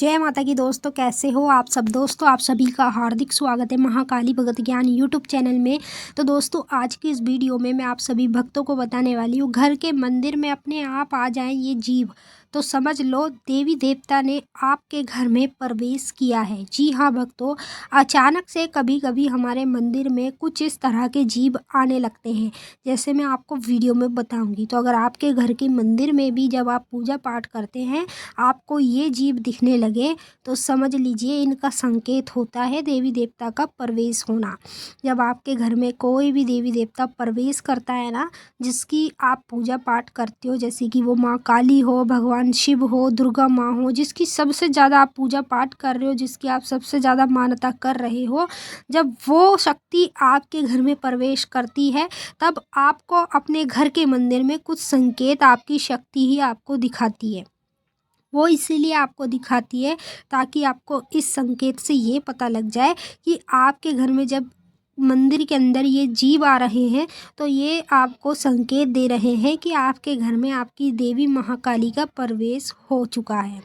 जय माता की दोस्तों, कैसे हो आप सब दोस्तों। आप सभी का हार्दिक स्वागत है महाकाली भगत ज्ञान यूट्यूब चैनल में। तो दोस्तों, आज की इस वीडियो में मैं आप सभी भक्तों को बताने वाली हूँ, घर के मंदिर में अपने आप आ जाएं ये जीव तो समझ लो देवी देवता ने आपके घर में प्रवेश किया है। जी हाँ भक्तों, अचानक से कभी कभी हमारे मंदिर में कुछ इस तरह के जीव आने लगते हैं, जैसे मैं आपको वीडियो में बताऊंगी। तो अगर आपके घर के मंदिर में भी जब आप पूजा पाठ करते हैं आपको ये जीव दिखने लगे तो समझ लीजिए इनका संकेत होता है देवी देवता का प्रवेश होना। जब आपके घर में कोई भी देवी देवता प्रवेश करता है ना, जिसकी आप पूजा पाठ करते हो, जैसे कि वो माँ काली हो, भगवान शिव हो, दुर्गा माँ हो, जिसकी सबसे ज़्यादा आप पूजा पाठ कर रहे हो, जिसकी आप सबसे ज़्यादा मान्यता कर रहे हो, जब वो शक्ति आपके घर में प्रवेश करती है तब आपको अपने घर के मंदिर में कुछ संकेत आपकी शक्ति ही आपको दिखाती है। वो इसीलिए आपको दिखाती है ताकि आपको इस संकेत से ये पता लग जाए कि आपके घर में जब मंदिर के अंदर ये जीव आ रहे हैं तो ये आपको संकेत दे रहे हैं कि आपके घर में आपकी देवी महाकाली का प्रवेश हो चुका है।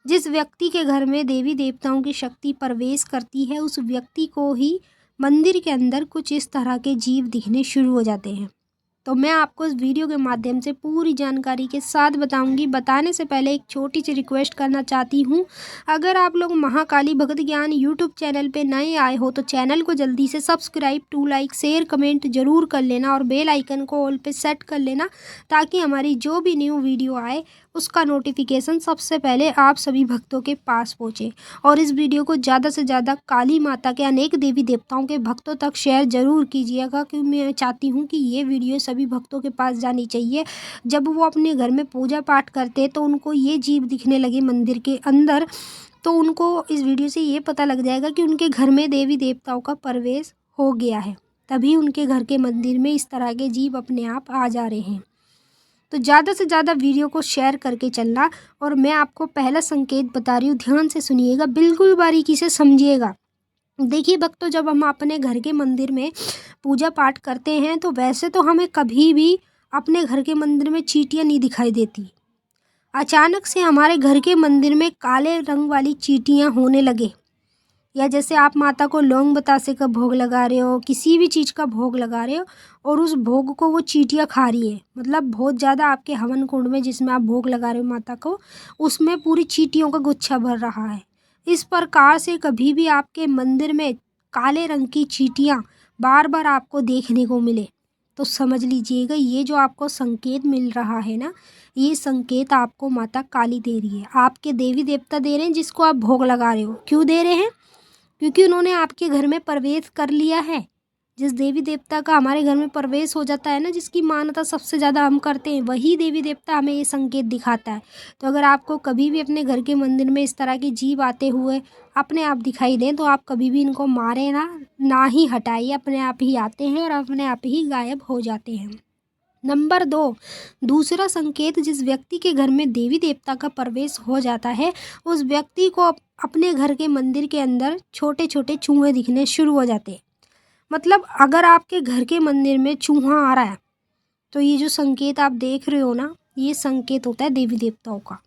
जिस व्यक्ति के घर में देवी देवताओं की शक्ति प्रवेश करती है उस व्यक्ति को ही मंदिर के अंदर कुछ इस तरह के जीव दिखने शुरू हो जाते हैं। तो मैं आपको इस वीडियो के माध्यम से पूरी जानकारी के साथ बताऊंगी। बताने से पहले एक छोटी सी रिक्वेस्ट करना चाहती हूँ, अगर आप लोग महाकाली भगत ज्ञान यूट्यूब चैनल पे नए आए हो तो चैनल को जल्दी से subscribe, to like, share, comment जरूर कर लेना और बेल आइकन को ऑल पे सेट कर लेना ताकि हमारी जो भी न्यू वीडियो आए उसका नोटिफिकेशन सबसे पहले आप सभी भक्तों के पास पहुँचे। और इस वीडियो को ज़्यादा से ज़्यादा काली माता के अनेक देवी देवताओं के भक्तों तक शेयर ज़रूर कीजिएगा, क्योंकि मैं चाहती हूँ कि ये वीडियो सभी भक्तों के पास जानी चाहिए। जब वो अपने घर में पूजा पाठ करते हैं तो उनको ये जीव दिखने लगे मंदिर के अंदर, तो उनको इस वीडियो से ये पता लग जाएगा कि उनके घर में देवी देवताओं का प्रवेश हो गया है। तभी उनके घर के मंदिर में इस तरह के जीव अपने आप आ जा रहे हैं। तो ज़्यादा से ज़्यादा वीडियो को शेयर करके चलना। और मैं आपको पहला संकेत बता रही हूँ, ध्यान से सुनिएगा, बिल्कुल बारीकी से समझिएगा। देखिए भक्तों, जब हम अपने घर के मंदिर में पूजा पाठ करते हैं तो वैसे तो हमें कभी भी अपने घर के मंदिर में चींटियाँ नहीं दिखाई देती। अचानक से हमारे घर के मंदिर में काले रंग वाली चींटियाँ होने लगे, या जैसे आप माता को लौंग बतासे का भोग लगा रहे हो, किसी भी चीज़ का भोग लगा रहे हो और उस भोग को वो चींटियाँ खा रही है, मतलब बहुत ज़्यादा आपके हवन कुंड में जिसमें आप भोग लगा रहे हो माता को, उसमें पूरी चींटियों का गुच्छा भर रहा है। इस प्रकार से कभी भी आपके मंदिर में काले रंग की चींटियाँ बार बार आपको देखने को मिले तो समझ लीजिएगा ये जो आपको संकेत मिल रहा है ना, ये संकेत आपको माता काली दे रही है, आपके देवी देवता दे रहे हैं जिसको आप भोग लगा रहे हो। क्यों दे रहे हैं? क्योंकि उन्होंने आपके घर में प्रवेश कर लिया है। जिस देवी देवता का हमारे घर में प्रवेश हो जाता है ना, जिसकी मान्यता सबसे ज़्यादा हम करते हैं, वही देवी देवता हमें ये संकेत दिखाता है। तो अगर आपको कभी भी अपने घर के मंदिर में इस तरह के जीव आते हुए अपने आप दिखाई दें तो आप कभी भी इनको मारें ना ही हटाइए, अपने आप ही आते हैं और अपने आप ही गायब हो जाते हैं। नंबर 2, दूसरा संकेत, जिस व्यक्ति के घर में देवी देवता का प्रवेश हो जाता है उस व्यक्ति को अपने घर के मंदिर के अंदर छोटे छोटे चूहे दिखने शुरू हो जाते हैं। मतलब अगर आपके घर के मंदिर में चूहा आ रहा है तो ये जो संकेत आप देख रहे हो ना, ये संकेत होता है देवी देवताओं का।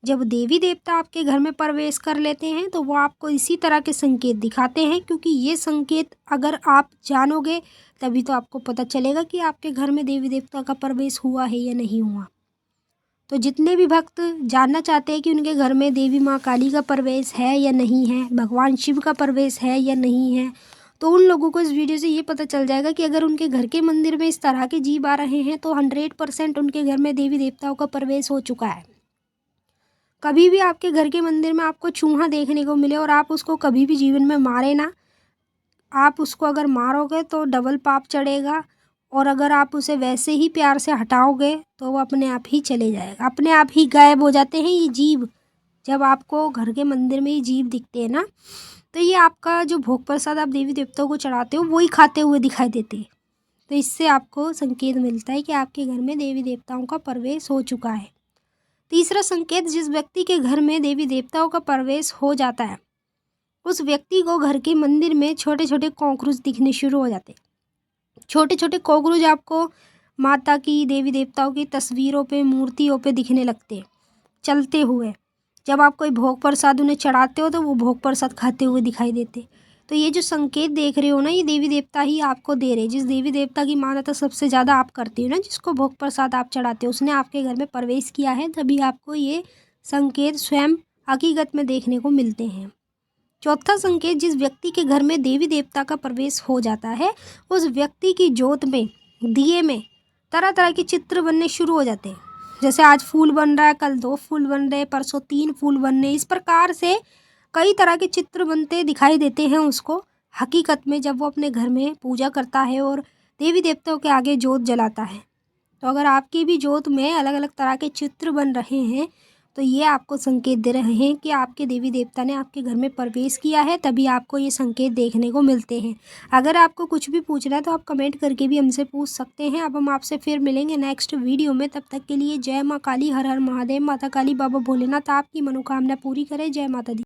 जब देवी देवता आपके घर में प्रवेश कर लेते हैं तो वो आपको इसी तरह के संकेत दिखाते हैं, क्योंकि ये संकेत अगर आप जानोगे तभी तो आपको पता चलेगा कि आपके घर में देवी देवता का प्रवेश हुआ है या नहीं हुआ। तो जितने भी भक्त जानना चाहते हैं कि उनके घर में देवी माँ काली का प्रवेश है या नहीं है, भगवान शिव का प्रवेश है या नहीं है, तो उन लोगों को इस वीडियो से ये पता चल जाएगा कि अगर उनके घर के मंदिर में इस तरह के जीव आ रहे हैं तो 100% उनके घर में देवी देवताओं का प्रवेश हो चुका है। कभी भी आपके घर के मंदिर में आपको चूहा देखने को मिले और आप उसको कभी भी जीवन में मारे ना, आप उसको अगर मारोगे तो डबल पाप चढ़ेगा, और अगर आप उसे वैसे ही प्यार से हटाओगे तो वो अपने आप ही चले जाएगा, अपने आप ही गायब हो जाते हैं ये जीव। जब आपको घर के मंदिर में ये जीव दिखते हैं ना, तो ये आपका जो भोग प्रसाद आप देवी देवताओं को चढ़ाते हो वही खाते हुए दिखाई देते हैं। तो इससे आपको संकेत मिलता है कि आपके घर में देवी देवताओं का प्रवेश हो चुका है। तीसरा संकेत, जिस व्यक्ति के घर में देवी देवताओं का प्रवेश हो जाता है उस व्यक्ति को घर के मंदिर में छोटे छोटे कॉकरोच दिखने शुरू हो जाते हैं। छोटे छोटे कॉकरोच आपको माता की, देवी देवताओं की तस्वीरों पे, मूर्तियों पे दिखने लगते हैं चलते हुए। जब आप कोई भोग प्रसाद उन्हें चढ़ाते हो तो वो भोग प्रसाद खाते हुए दिखाई देते। तो ये जो संकेत देख रहे हो ना, ये देवी देवता ही आपको दे रहे हैं। जिस देवी देवता की मान्यता सबसे ज़्यादा आप करते हो ना, जिसको भोग प्रसाद आप चढ़ाते हो, उसने आपके घर में प्रवेश किया है, तभी आपको ये संकेत स्वयं हकीकत में देखने को मिलते हैं। चौथा संकेत, जिस व्यक्ति के घर में देवी देवता का प्रवेश हो जाता है, उस व्यक्ति की जोत में, दिए में तरह तरह के चित्र बनने शुरू हो जाते हैं। जैसे आज फूल बन रहा है, कल 2 फूल बन रहे, परसों 3 फूल बनने, इस प्रकार से कई तरह के चित्र बनते दिखाई देते हैं उसको हकीकत में, जब वो अपने घर में पूजा करता है और देवी देवताओं के आगे जोत जलाता है। तो अगर आपकी भी जोत में अलग अलग तरह के चित्र बन रहे हैं, तो ये आपको संकेत दे रहे हैं कि आपके देवी देवता ने आपके घर में प्रवेश किया है, तभी आपको ये संकेत देखने को मिलते हैं। अगर आपको कुछ भी पूछना है तो आप कमेंट करके भी हमसे पूछ सकते हैं। अब हम आपसे फिर मिलेंगे नेक्स्ट वीडियो में। तब तक के लिए जय माँ काली, हर हर महादेव। माता काली बाबा भोलेनाथ आपकी मनोकामना पूरी करे। जय माता दी।